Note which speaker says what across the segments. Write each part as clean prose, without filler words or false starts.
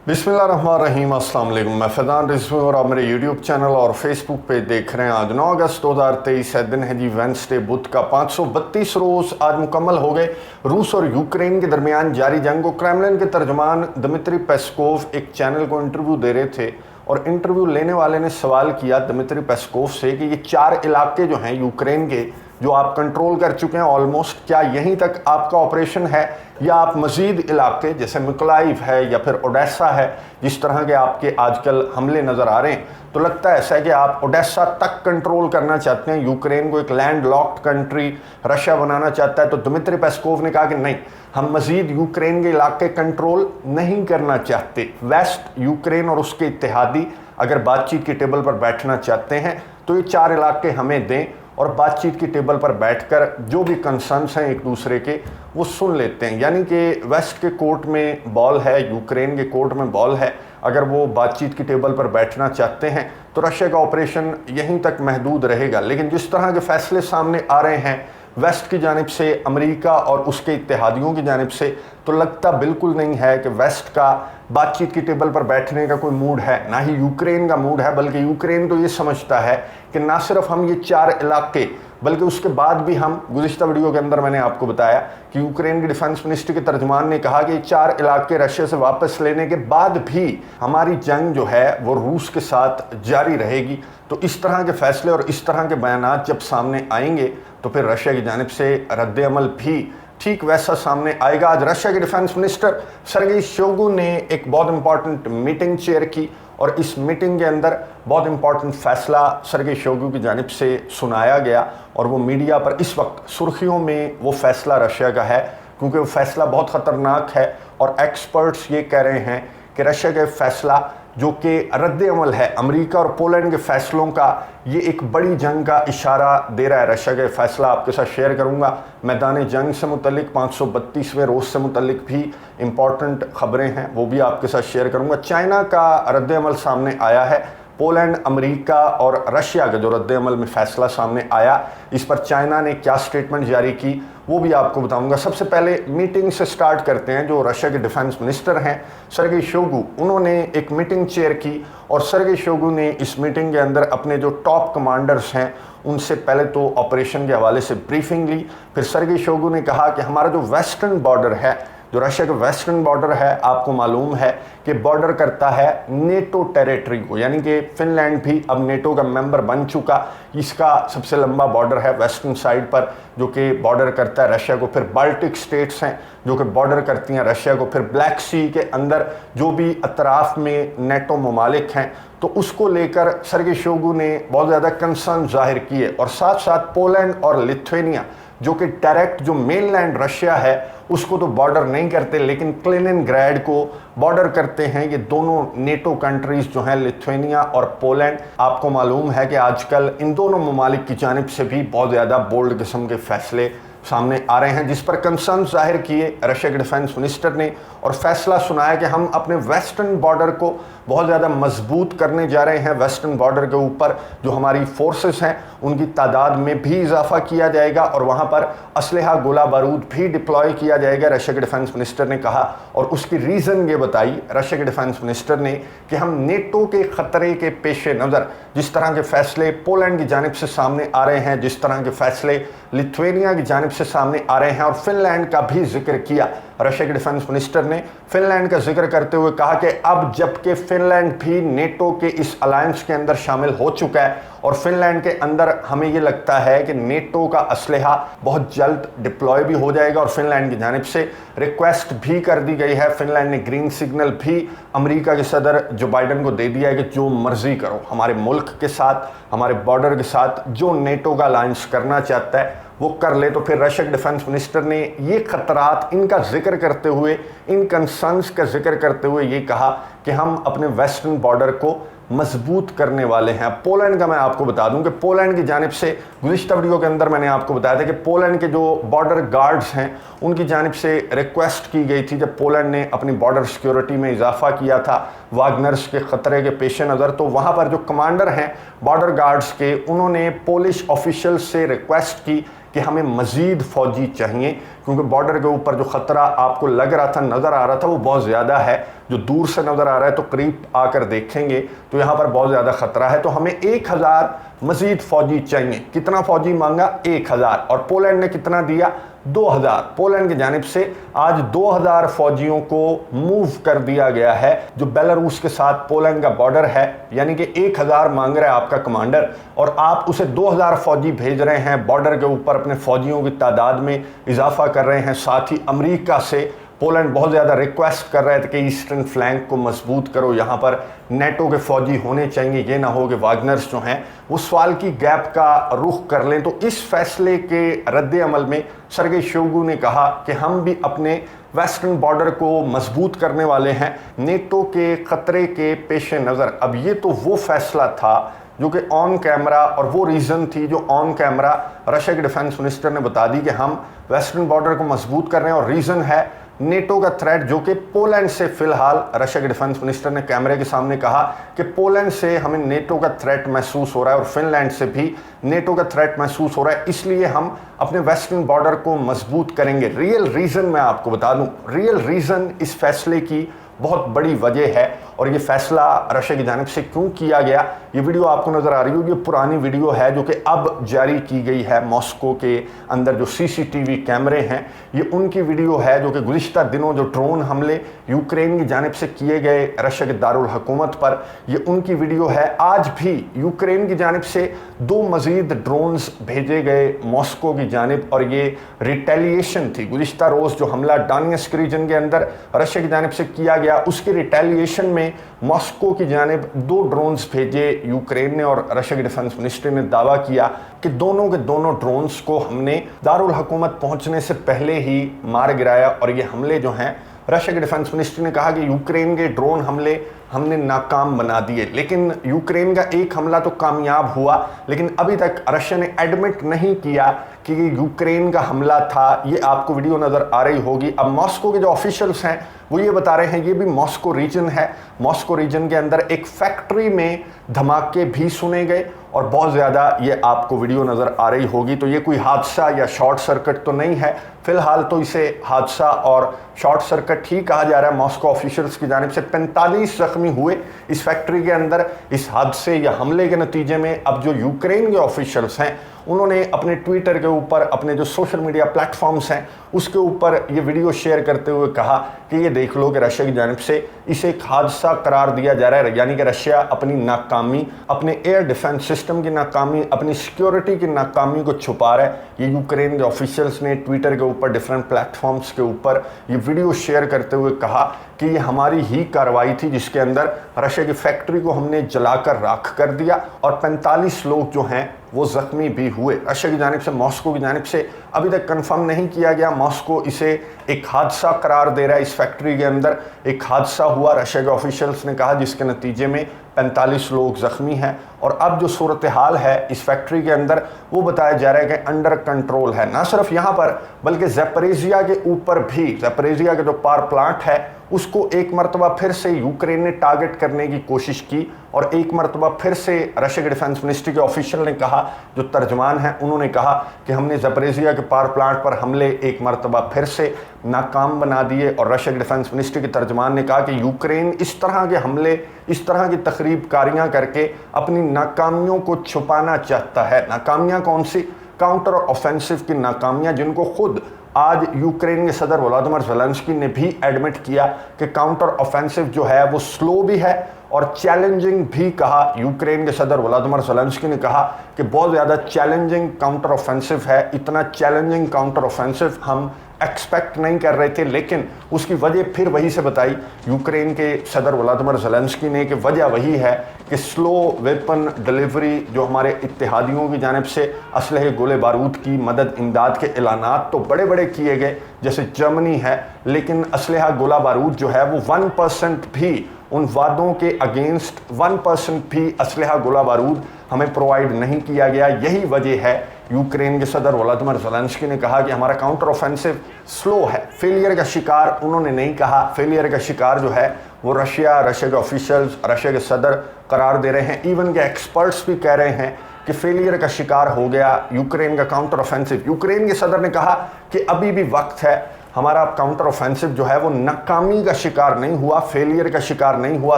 Speaker 1: बिस्मिल्लाहिर्रहमानिर्रहीम, अस्सलाम वालेकुम। मैं फैज़ान रिजवी और आप मेरे यूट्यूब चैनल और फेसबुक पे देख रहे हैं। आज 9 अगस्त 2023 है, दिन है जी वेंसडे, बुध का। 532 रोज़ आज मुकम्मल हो गए रूस और यूक्रेन के दरमियान जारी जंग को। क्रेमलिन के तर्जमान दमित्री पेस्कोव एक चैनल को इंटरव्यू दे रहे थे और इंटरव्यू लेने वाले ने सवाल किया दमित्री पेस्कोव से कि ये 4 इलाके जो हैं यूक्रेन के, जो आप कंट्रोल कर चुके हैं ऑलमोस्ट, क्या यहीं तक आपका ऑपरेशन है या आप मज़ीद इलाके जैसे मिकोलाइव है या फिर ओडेसा है, जिस तरह के आपके आजकल हमले नज़र आ रहे हैं, तो लगता है ऐसा है कि आप ओडेसा तक कंट्रोल करना चाहते हैं, यूक्रेन को एक लैंड लॉक्ड कंट्री रशिया बनाना चाहता है। तो दमित्री पेस्कोव ने कहा कि नहीं, हम मज़ीद यूक्रेन के इलाके कंट्रोल नहीं करना चाहते। वेस्ट यूक्रेन और उसके इत्तेहादी अगर बातचीत की टेबल पर बैठना चाहते हैं तो ये 4 इलाके हमें दें और बातचीत की टेबल पर बैठकर जो भी कंसर्न्स हैं एक दूसरे के वो सुन लेते हैं। यानी कि वेस्ट के कोर्ट में बॉल है, यूक्रेन के कोर्ट में बॉल है। अगर वो बातचीत की टेबल पर बैठना चाहते हैं तो रशिया का ऑपरेशन यहीं तक महदूद रहेगा। लेकिन जिस तरह के फैसले सामने आ रहे हैं वेस्ट की जानिब से, अमेरिका और उसके इत्तेहादियों की जानिब से, तो लगता बिल्कुल नहीं है कि वेस्ट का बातचीत की टेबल पर बैठने का कोई मूड है, ना ही यूक्रेन का मूड है। बल्कि यूक्रेन तो ये समझता है कि ना सिर्फ हम ये 4 इलाके, बल्कि उसके बाद भी हम, गुज़िश्ता वीडियो के अंदर मैंने आपको बताया कि यूक्रेन के डिफेंस मिनिस्ट्री के तर्जमान ने कहा कि 4 इलाके रशिया से वापस लेने के बाद भी हमारी जंग जो है वो रूस के साथ जारी रहेगी। तो इस तरह के फैसले और इस तरह के बयानात जब सामने आएंगे तो फिर रशिया की जानिब से रद्द अमल भी ठीक वैसा सामने आएगा। आज रशिया के डिफेंस मिनिस्टर सर्गेई शोइगु ने एक बहुत इंपॉर्टेंट मीटिंग चेयर की और इस मीटिंग के अंदर बहुत इंपॉर्टेंट फैसला सर्गेई शोइगु की जानिब से सुनाया गया और वो मीडिया पर इस वक्त सुर्खियों में वो फैसला रशिया का है, क्योंकि वो फैसला बहुत ख़तरनाक है और एक्सपर्ट्स ये कह रहे हैं कि रशिया का फैसला जो कि रद्द अमल है अमेरिका और पोलैंड के फैसलों का, ये एक बड़ी जंग का इशारा दे रहा है। रशिया का फैसला आपके साथ शेयर करूंगा। मैदान जंग से मुतलिक 532वें रोज़ से मुतलिक भी इंपॉर्टेंट खबरें हैं, वो भी आपके साथ शेयर करूंगा। चाइना का रद्द अमल सामने आया है, पोलैंड, अमेरिका और रशिया का जो रद्द अमल में फ़ैसला सामने आया, इस पर चाइना ने क्या स्टेटमेंट जारी की वो भी आपको बताऊंगा। सबसे पहले मीटिंग से स्टार्ट करते हैं। जो रशिया के डिफेंस मिनिस्टर हैं सर्गेई शोइगु, उन्होंने एक मीटिंग चेयर की और सर्गेई शोइगु ने इस मीटिंग के अंदर अपने जो टॉप कमांडर्स हैं उनसे पहले तो ऑपरेशन के हवाले से ब्रीफिंग ली। फिर सर्गेई शोइगु ने कहा कि हमारा जो वेस्टर्न बॉर्डर है, जो रशिया का वेस्टर्न बॉर्डर है, आपको मालूम है कि बॉर्डर करता है नेटो टेरिटरी को, यानी कि फिनलैंड भी अब नेटो का मेंबर बन चुका। इसका सबसे लंबा बॉर्डर है वेस्टर्न साइड पर, जो कि बॉर्डर करता है रशिया को। फिर बाल्टिक स्टेट्स हैं जो कि बॉर्डर करती हैं रशिया को। फिर ब्लैक सी के अंदर जो भी अतराफ में नेटो ममालिक हैं, तो उसको लेकर सर्गेई शोइगु ने बहुत ज़्यादा कंसर्न जाहिर किए। और साथ साथ पोलैंड और लिथुआनिया, जो कि डायरेक्ट जो मेनलैंड रशिया है उसको तो बॉर्डर नहीं करते, लेकिन कैलिनिनग्राड को बॉर्डर करते हैं। ये दोनों नेटो कंट्रीज़ जो हैं, लिथुआनिया और पोलैंड। आपको मालूम है कि आजकल इन दोनों ममालिक की जानिब से भी बहुत ज़्यादा बोल्ड किस्म के फैसले सामने आ रहे हैं, जिस पर कंसर्न जाहिर किए रशिया के डिफेंस मिनिस्टर ने और फैसला सुनाया कि हम अपने वेस्टर्न बॉर्डर को बहुत ज़्यादा मजबूत करने जा रहे हैं। वेस्टर्न बॉर्डर के ऊपर जो हमारी फोर्सेस हैं उनकी तादाद में भी इजाफा किया जाएगा और वहाँ पर असलहा, गोला बारूद भी डिप्लॉय किया जाएगा, रशिया के डिफेंस मिनिस्टर ने कहा। और उसकी रीज़न ये बताई रशिया के डिफेंस मिनिस्टर ने कि हम नेटो के ख़तरे के पेश नज़र जिस तरह के फैसले पोलैंड की जानिब से सामने आ रहे हैं, जिस तरह के फैसले लिथुआनिया की जानिब से सामने आ रहे हैं, और फिनलैंड का भी जिक्र किया रशिया के डिफेंस मिनिस्टर ने। फिनलैंड का जिक्र करते हुए कहा कि अब जबकि फिनलैंड भी नेटो के इस अलायंस के अंदर शामिल हो चुका है और फिनलैंड के अंदर हमें ये लगता है कि नेटो का असलहा बहुत जल्द डिप्लॉय भी हो जाएगा। और फिनलैंड की जानिब से रिक्वेस्ट भी कर दी गई है। फिनलैंड ने ग्रीन सिग्नल भी अमेरिका के सदर जो बाइडन को दे दिया है कि जो मर्जी करो, हमारे मुल्क के साथ, हमारे बॉर्डर के साथ जो नेटो का अलायंस करना चाहता है वो कर ले। तो फिर रशिया के डिफेंस मिनिस्टर ने ये खतरात, इनका जिक्र करते हुए, इन कंसर्न्स का जिक्र करते हुए ये कहा कि हम अपने वेस्टर्न बॉर्डर को मजबूत करने वाले हैं। पोलैंड का मैं आपको बता दूं कि पोलैंड की जानिब से गुज़िश्ता वीडियो के अंदर मैंने आपको बताया था कि पोलैंड के जो बॉर्डर गार्ड्स हैं उनकी जानिब से रिक्वेस्ट की गई थी जब पोलैंड ने अपनी बॉर्डर सिक्योरिटी में इजाफा किया था वागनर्स के ख़तरे के पेश नज़र। तो वहाँ पर जो कमांडर हैं बॉर्डर गार्ड्स के, उन्होंने पोलिश ऑफिशियल से रिक्वेस्ट की कि हमें मज़ीद फ़ौजी चाहिए, क्योंकि बॉर्डर के ऊपर जो ख़तरा आपको लग रहा था, नज़र आ रहा था, वो बहुत ज़्यादा है। जो दूर से नज़र आ रहा है तो करीब आकर देखेंगे तो यहाँ पर बहुत ज़्यादा ख़तरा है। तो हमें 1000 मज़ीद फ़ौजी चाहिए। कितना फ़ौजी मांगा? 1000। और पोलैंड ने कितना दिया? 2000। पोलैंड की जानिब से आज 2000 फौजियों को मूव कर दिया गया है, जो बेलारूस के साथ पोलैंड का बॉर्डर है। यानी कि 1000 मांग रहा है आपका कमांडर और आप उसे 2000 फौजी भेज रहे हैं। बॉर्डर के ऊपर अपने फौजियों की तादाद में इजाफा कर रहे हैं। साथ ही अमेरिका से पोलैंड बहुत ज़्यादा रिक्वेस्ट कर रहे थे कि ईस्टर्न फ्लैंक को मजबूत करो, यहाँ पर नेटो के फौजी होने चाहिए, ये ना हो कि वागनर्स जो हैं वो सवाल की गैप का रुख कर लें। तो इस फैसले के रद्द अमल में सर्गेई शोइगु ने कहा कि हम भी अपने वेस्टर्न बॉर्डर को मजबूत करने वाले हैं नेटो के ख़तरे के पेश नज़र। अब ये तो वो फैसला था जो कि ऑन कैमरा, और वो रीज़न थी जो ऑन कैमरा रशिया के डिफेंस मिनिस्टर ने बता दी कि हम वेस्टर्न बॉर्डर को मजबूत कर रहे हैं। और रीज़न है नेटो का थ्रेट, जो कि पोलैंड से फ़िलहाल रशिया के डिफेंस मिनिस्टर ने कैमरे के सामने कहा कि पोलैंड से हमें नेटो का थ्रेट महसूस हो रहा है और फिनलैंड से भी नेटो का थ्रेट महसूस हो रहा है, इसलिए हम अपने वेस्टर्न बॉर्डर को मजबूत करेंगे। रियल रीज़न मैं आपको बता दूं, रियल रीज़न इस फैसले की बहुत बड़ी वजह है। और ये फैसला रशिया की जानिब से क्यों किया गया, ये वीडियो आपको नज़र आ रही होगी, पुरानी वीडियो है जो कि अब जारी की गई है। मॉस्को के अंदर जो CCTV कैमरे हैं, ये उनकी वीडियो है जो कि गुज़िश्ता दिनों जो ड्रोन हमले यूक्रेन की जानिब से किए गए रशिया के दारुल हुकूमत पर, ये उनकी वीडियो है। आज भी यूक्रेन की जानिब से 2 मज़ीद ड्रोन्स भेजे गए मॉस्को की जानिब, और ये रिटेलिएशन थी। गुज़िश्ता रोज़ जो हमला डोनेट्स्क रीजन के अंदर रशिया की जानिब से किया गया, उसके रिटेलिएशन में मॉस्को की जानिब 2 ड्रोन्स भेजे यूक्रेन ने, और रशिया के डिफेंस मिनिस्टर ने दावा किया कि दोनों के दोनों ड्रोन्स को हमने दारुल हुकूमत पहुंचने से पहले ही मार गिराया। और ये हमले जो हैं, रशिया के डिफेंस मिनिस्टर ने कहा कि यूक्रेन के ड्रोन हमले हमने नाकाम बना दिए। लेकिन यूक्रेन का एक हमला तो कामयाब हुआ, लेकिन अभी तक रशिया ने एडमिट नहीं किया कि ये यूक्रेन का हमला था। ये आपको वीडियो नज़र आ रही होगी। अब मॉस्को के जो ऑफिशियल्स हैं वो ये बता रहे हैं, ये भी मॉस्को रीजन है, मॉस्को रीजन के अंदर एक फैक्ट्री में धमाके भी सुने गए और बहुत ज़्यादा ये आपको वीडियो नज़र आ रही होगी। तो ये कोई हादसा या शॉर्ट सर्किट तो नहीं है, फिलहाल तो इसे हादसा और शॉर्ट सर्किट ही कहा जा रहा है। मॉस्को ऑफिशियल्स की जानिब से 45 ज़ख्मी हुए इस फैक्ट्री के अंदर इस हादसे या हमले के नतीजे में। अब जो यूक्रेन के ऑफिशियल्स हैं उन्होंने अपने ट्विटर के ऊपर, अपने जो सोशल मीडिया प्लेटफॉर्म्स हैं उसके ऊपर ये वीडियो शेयर करते हुए कहा कि ये देख लो कि रशिया की जानिब से इसे एक हादसा करार दिया जा रहा है। यानी कि रशिया अपनी नाकामी, अपने एयर डिफेंस सिस्टम की नाकामी, अपनी सिक्योरिटी की नाकामी को छुपा रहा है। ये यूक्रेन के ऑफिशियल्स ने ट्विटर के ऊपर, डिफरेंट प्लेटफॉर्म्स के ऊपर ये वीडियो शेयर करते हुए कहा कि ये हमारी ही कार्रवाई थी जिसके अंदर रशिया की फैक्ट्री को हमने जलाकर राख कर दिया और 45 लोग जो हैं वो ज़ख्मी भी हुए। रशिया की जानिब से, मॉस्को की जानिब से अभी तक कंफर्म नहीं किया गया। मॉस्को इसे एक हादसा करार दे रहा है। इस फैक्ट्री के अंदर एक हादसा हुआ, रशिया के ऑफिशियल्स ने कहा, जिसके नतीजे में 45 लोग ज़ख्मी हैं। और अब जो सूरत हाल है इस फैक्ट्री के अंदर वो बताया जा रहा है कि अंडर कंट्रोल है। ना सिर्फ यहाँ पर बल्कि ज़ैपोरिज़िया के ऊपर भी, ज़ैपोरिज़िया के जो पावर प्लांट है उसको एक मरतबा फिर से यूक्रेन ने टारगेट करने की कोशिश की। और एक मरतबा फिर से रशिया के डिफेंस मिनिस्ट्री के ऑफिशियल ने कहा, जो तर्जमान हैं उन्होंने कहा कि हमने ज़ैपोरिज़िया के पावर प्लांट पर हमले एक मरतबा फिर से नाकाम बना दिए। और रशिया के डिफेंस मिनिस्ट्री के तर्जमान ने कहा कि यूक्रेन इस तरह के हमले, इस तरह की तखरीबकारियाँ करके अपनी नाकामियों को छुपाना चाहता है। नाकामियाँ कौन सी? काउंटर ऑफेंसिव की नाकामियाँ, जिनको खुद आज यूक्रेन के सदर वोलोदिमीर ज़ेलेंस्की ने भी एडमिट किया कि काउंटर ऑफेंसिव जो है वो स्लो भी है और चैलेंजिंग भी कहा। यूक्रेन के सदर वोलोदिमीर ज़ेलेंस्की ने कहा कि बहुत ज़्यादा चैलेंजिंग काउंटर ऑफेंसिव है। इतना चैलेंजिंग काउंटर ऑफेंसिव हम एक्सपेक्ट नहीं कर रहे थे, लेकिन उसकी वजह फिर वही से बताई यूक्रेन के सदर वोलोदिमीर ज़ेलेंस्की ने कि वजह वही है कि स्लो वेपन डिलीवरी, जो हमारे इत्तेहादियों की जानिब से असलहे गोले बारूद की मदद इमदाद के ऐलानात तो बड़े बड़े किए गए जैसे जर्मनी है, लेकिन असलहा गोला बारूद जो है वो 1% भी उन वादों के अगेंस्ट 1% भी असलहा गोला बारूद हमें प्रोवाइड नहीं किया गया। यही वजह है यूक्रेन के सदर वोलोदिमीर ज़ेलेंस्की ने कहा कि हमारा काउंटर ऑफेंसिव स्लो है। फेलियर का शिकार उन्होंने नहीं कहा, फेलियर का शिकार जो है वो रशिया के ऑफिशियल्स, रशिया के सदर करार दे रहे हैं। इवन के एक्सपर्ट्स भी कह रहे हैं कि फेलियर का शिकार हो गया यूक्रेन का काउंटर ऑफेंसिव। यूक्रेन के सदर ने कहा कि अभी भी वक्त है, हमारा काउंटर ऑफेंसिव जो है वो नाकामी का शिकार नहीं हुआ, फेलियर का शिकार नहीं हुआ,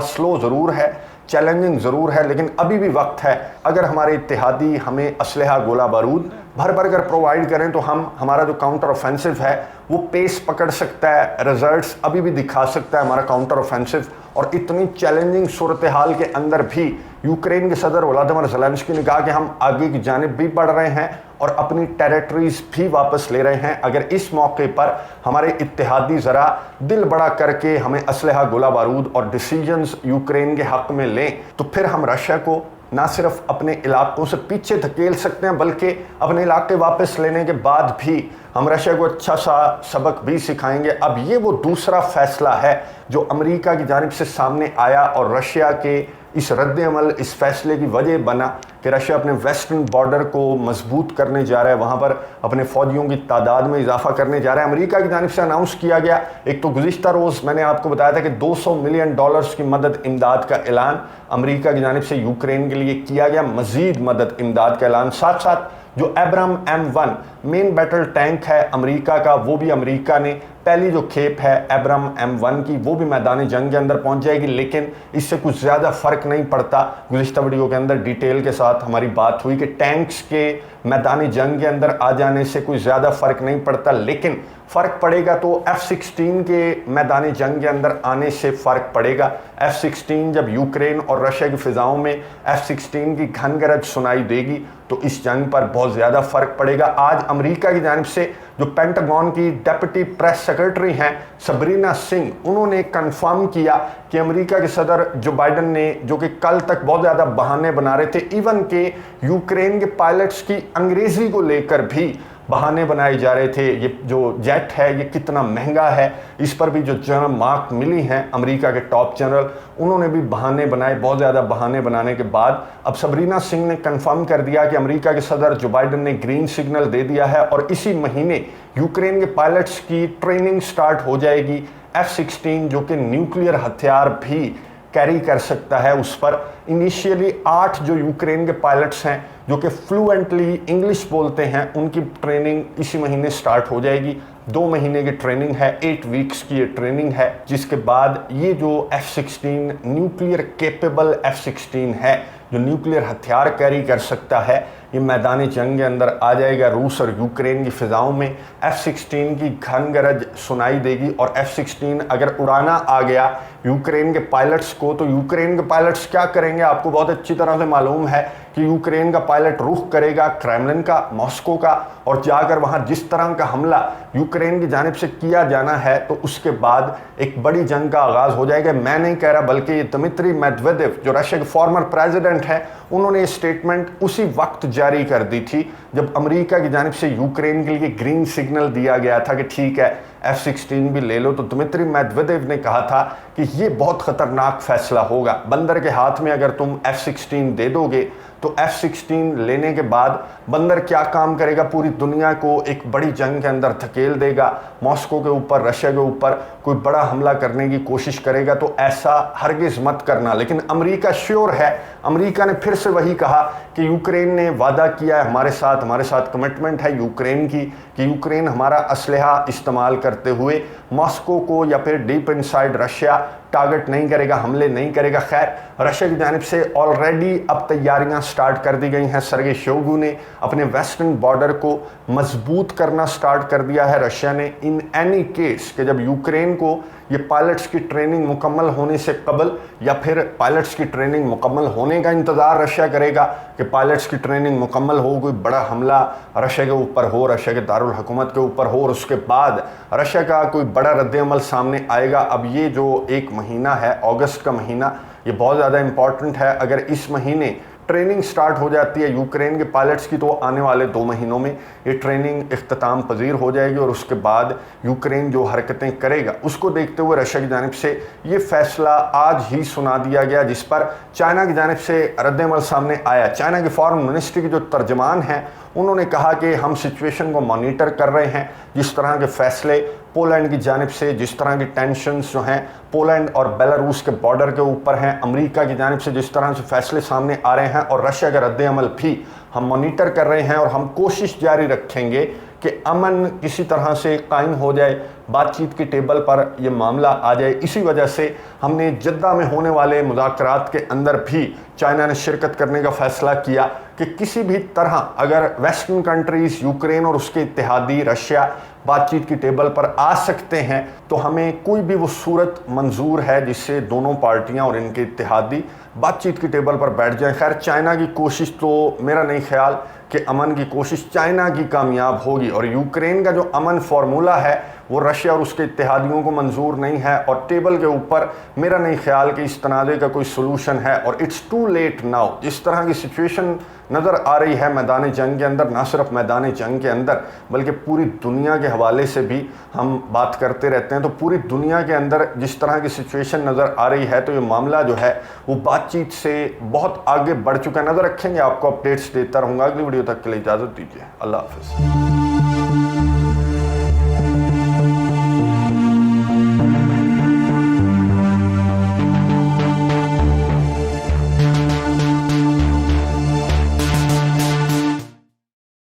Speaker 1: स्लो ज़रूर है, चैलेंजिंग ज़रूर है, लेकिन अभी भी वक्त है। अगर हमारे इत्तेहादी हमें असलहा गोला बारूद भर भर कर प्रोवाइड करें तो हमारा जो काउंटर ऑफेंसिव है वो पेस पकड़ सकता है, रिजल्ट्स अभी भी दिखा सकता है हमारा काउंटर ऑफेंसिव। और इतनी चैलेंजिंग सूरत हाल के अंदर भी यूक्रेन के सदर व्लादिमीर ज़ेलेंस्की ने कहा कि हम आगे की जानिब भी बढ़ रहे हैं और अपनी टेरिटरीज भी वापस ले रहे हैं। अगर इस मौके पर हमारे इत्तेहादी ज़रा दिल बड़ा करके हमें असलहा गोला बारूद और डिसीजंस यूक्रेन के हक़ में लें तो फिर हम रशिया को ना सिर्फ अपने इलाकों से पीछे धकेल सकते हैं बल्कि अपने इलाके वापस लेने के बाद भी हम रशिया को अच्छा सा सबक भी सिखाएंगे। अब ये वो दूसरा फैसला है जो अमेरिका की जानिब से सामने आया और रशिया के इस रद्द-ए-अमल, इस फैसले की वजह बना कि रशिया अपने वेस्टर्न बॉर्डर को मजबूत करने जा रहा है, वहाँ पर अपने फ़ौजियों की तादाद में इजाफा करने जा रहा है। अमेरिका की जानिब से अनाउंस किया गया, एक तो गुज़िश्ता रोज़ मैंने आपको बताया था कि $200 मिलियन की मदद इमदाद का ऐलान अमेरिका की जानिब से यूक्रेन के लिए किया गया, मज़ीद मदद इमदाद का ऐलान। साथ साथ जो Abram M1 main battle tank है अमेरिका का, वो भी अमेरिका ने पहली जो खेप है एब्राम M1 की वो भी मैदान जंग के अंदर पहुंच जाएगी, लेकिन इससे कुछ ज़्यादा फ़र्क नहीं पड़ता। गुज़िश्ता वीडियो के अंदर डिटेल के साथ हमारी बात हुई कि टैंक्स के मैदान जंग के अंदर आ जाने से कोई ज़्यादा फ़र्क नहीं पड़ता, लेकिन फ़र्क पड़ेगा तो F-16 के मैदान जंग के अंदर आने से फ़र्क पड़ेगा। F-16 जब यूक्रेन और रशिया की फ़िज़ाओं में F-16 की घन गरज सुनाई देगी तो इस जंग पर बहुत ज़्यादा फ़र्क पड़ेगा। आज अमेरिका की जानिब से जो पेंटागन की डेप्यूटी प्रेस सेक्रेटरी हैं सबरीना सिंह, उन्होंने कंफर्म किया कि अमेरिका के सदर जो बाइडन ने, जो कि कल तक बहुत ज़्यादा बहाने बना रहे थे, इवन के यूक्रेन के पायलट्स की अंग्रेज़ी को लेकर भी बहाने बनाए जा रहे थे, ये जो जेट है ये कितना महंगा है, इस पर भी जो जनरल मार्क मिली हैं अमेरिका के टॉप जनरल, उन्होंने भी बहाने बनाए। बहुत ज़्यादा बहाने बनाने के बाद अब सबरीना सिंह ने कंफर्म कर दिया कि अमेरिका के सदर जो बाइडन ने ग्रीन सिग्नल दे दिया है और इसी महीने यूक्रेन के पायलट्स की ट्रेनिंग स्टार्ट हो जाएगी। F-16 जो कि न्यूक्लियर हथियार भी कैरी कर सकता है, उस पर इनिशियली 8 जो यूक्रेन के पायलट्स हैं जो कि फ्लुएंटली इंग्लिश बोलते हैं, उनकी ट्रेनिंग इसी महीने स्टार्ट हो जाएगी। 2 महीने की ट्रेनिंग है, 8 वीक्स की ये ट्रेनिंग है, जिसके बाद ये जो F-16 न्यूक्लियर केपेबल F-16 है जो न्यूक्लियर हथियार कैरी कर सकता है, ये मैदान जंग के अंदर आ जाएगा। रूस और यूक्रेन की फ़िज़ाओं में F-16 की घन गरज सुनाई देगी और F-16 अगर उड़ाना आ गया यूक्रेन के पायलट्स को तो यूक्रेन के पायलट्स क्या करेंगे, आपको बहुत अच्छी तरह से मालूम है कि यूक्रेन का पायलट रुख करेगा क्रेमलिन का, मॉस्को का, और जाकर वहाँ जिस तरह का हमला यूक्रेन की जानिब से किया जाना है तो उसके बाद एक बड़ी जंग का आगाज़ हो जाएगा। मैं नहीं कह रहा बल्कि ये दिमित्री मेदवेदेव जो रशिया के फॉर्मर प्रेसिडेंट हैं, उन्होंने ये स्टेटमेंट उसी वक्त जारी कर दी थी जब अमेरिका की जानिब से यूक्रेन के लिए ग्रीन सिग्नल दिया गया था कि ठीक है F-16 भी ले लो। तो दिमित्री मेदवेदेव ने कहा था कि ये बहुत ख़तरनाक फैसला होगा, बंदर के हाथ में अगर तुम F-16 दे दोगे तो F-16 लेने के बाद बंदर क्या काम करेगा, पूरी दुनिया को एक बड़ी जंग के अंदर धकेल देगा, मॉस्को के ऊपर, रशिया के ऊपर कोई बड़ा हमला करने की कोशिश करेगा, तो ऐसा हरगिज़ मत करना। लेकिन अमेरिका श्योर है, अमेरिका ने फिर से वही कहा कि यूक्रेन ने वादा किया है हमारे साथ कमिटमेंट है यूक्रेन की कि यूक्रेन हमारा असलहा इस्तेमाल करते हुए मॉस्को को या फिर डीप इनसाइड रशिया टारगेट नहीं करेगा, हमले नहीं करेगा। खैर, रशिया की जानिब से ऑलरेडी अब तैयारियां स्टार्ट कर दी गई हैं। सर्गेई शोइगु ने अपने वेस्टर्न बॉर्डर को मजबूत करना स्टार्ट कर दिया है। रशिया ने इन एनी केस कि जब यूक्रेन को ये पायलट्स की ट्रेनिंग मुकम्मल होने से कबल या फिर पायलट्स की ट्रेनिंग मुकम्मल होने का इंतज़ार रशिया करेगा कि पायलट्स की ट्रेनिंग मुकम्मल हो, कोई बड़ा हमला रशिया के ऊपर हो, रशिया के दारुल हुकूमत के ऊपर हो और उसके बाद रशिया का कोई बड़ा रद्द-ए-अमल सामने आएगा। अब ये जो एक महीना है, अगस्त का महीना, ये बहुत ज़्यादा इंपॉर्टेंट है। अगर इस महीने ट्रेनिंग स्टार्ट हो जाती है यूक्रेन के पायलट्स की तो आने वाले 2 महीनों में ये ट्रेनिंग इख्तिताम पजीर हो जाएगी और उसके बाद यूक्रेन जो हरकतें करेगा उसको देखते हुए रशिया की जानिब से ये फैसला आज ही सुना दिया गया, जिस पर चाइना की जानिब से रद्द-ए-अमल सामने आया। चाइना के फॉरेन मिनिस्ट्री के जो तर्जमान हैं उन्होंने कहा कि हम सिचुएशन को मॉनिटर कर रहे हैं, जिस तरह के फैसले पोलैंड की जानिब से, जिस तरह की टेंशन्स जो हैं पोलैंड और बेलारूस के बॉर्डर के ऊपर हैं, अमेरिका की जानिब से जिस तरह से फैसले सामने आ रहे हैं और रशिया का रद्द-ए-अमल भी हम मॉनिटर कर रहे हैं, और हम कोशिश जारी रखेंगे कि अमन किसी तरह से कायम हो जाए, बातचीत की टेबल पर यह मामला आ जाए। इसी वजह से हमने जद्दा में होने वाले मुज़ाकरात के अंदर भी चाइना ने शिरकत करने का फ़ैसला किया कि किसी भी तरह अगर वेस्टर्न कंट्रीज़, यूक्रेन और उसके इत्तेहादी रशिया बातचीत की टेबल पर आ सकते हैं तो हमें कोई भी वो सूरत मंजूर है जिससे दोनों पार्टियां और इनके इत्तेहादी बातचीत की टेबल पर बैठ जाएं। खैर, चाइना की कोशिश तो मेरा नहीं ख्याल कि अमन की कोशिश चाइना की कामयाब होगी, और यूक्रेन का जो अमन फार्मूला है वो रशिया और उसके इत्तेहादियों को मंजूर नहीं है, और टेबल के ऊपर मेरा नहीं ख्याल कि इस तनाज़े का कोई सलूशन है। और इट्स टू लेट नाउ। जिस तरह की सिचुएशन नज़र आ रही है मैदान जंग के अंदर, ना सिर्फ मैदान जंग के अंदर बल्कि पूरी दुनिया के हवाले से भी हम बात करते रहते हैं, तो पूरी दुनिया के अंदर जिस तरह की सिचुएशन नज़र आ रही है तो ये मामला जो है वो बातचीत से बहुत आगे बढ़ चुका है। नज़र रखेंगे, आपको अपडेट्स देता रहूँगा। अगली वीडियो तक के लिए इजाज़त दीजिए। अल्लाह हाफ़िज़।